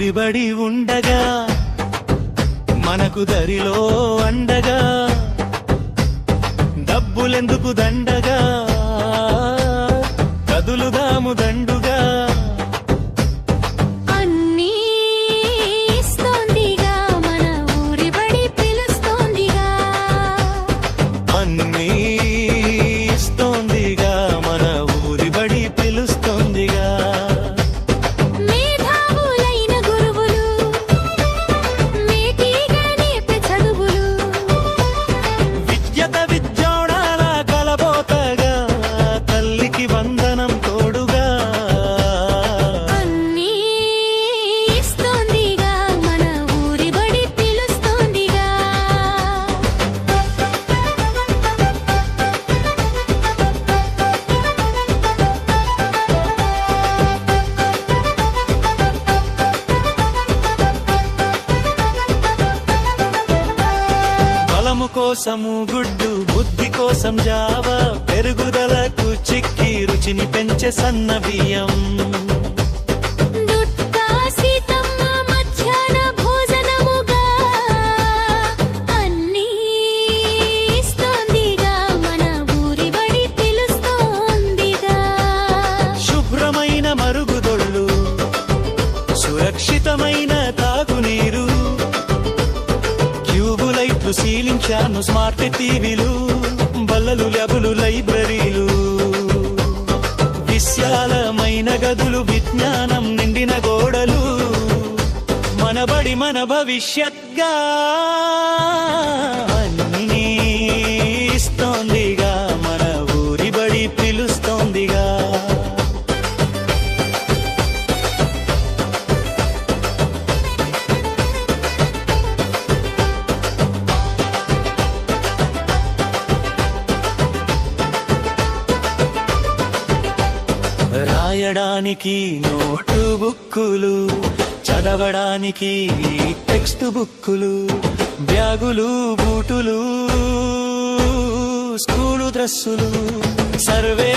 ఊరిబడి ఉండగా మనకు దరిలో అండగా డబ్బులెందుకు దండగా కదులుదాము దండుగా కోసము గుడ్డు బుద్ధి కోసం జావ పెరుగుదలకు చిక్కి రుచిని పెంచే సన్న బియ్యం శుభ్రమైన మరుగుదొడ్లు సురక్షితమైన తాగునీరు సీలింగ్ ఫ్యాను స్మార్ట్ టీవీలు బల్లలు ల్యాబులు లైబ్రరీలు విశాలమైన గదులు విజ్ఞానం నిండిన గోడలు మనబడి మన భవిష్యత్గా అన్నీ ఇస్తోందిగా మన ఊరి బడి పిలుస్తోందిగా రాయడానికి నోటు బుక్కులు చదవడానికి టెక్స్ట్ బుక్కులు బ్యాగులు బూటులు స్కూలు డ్రెస్సులు సర్వే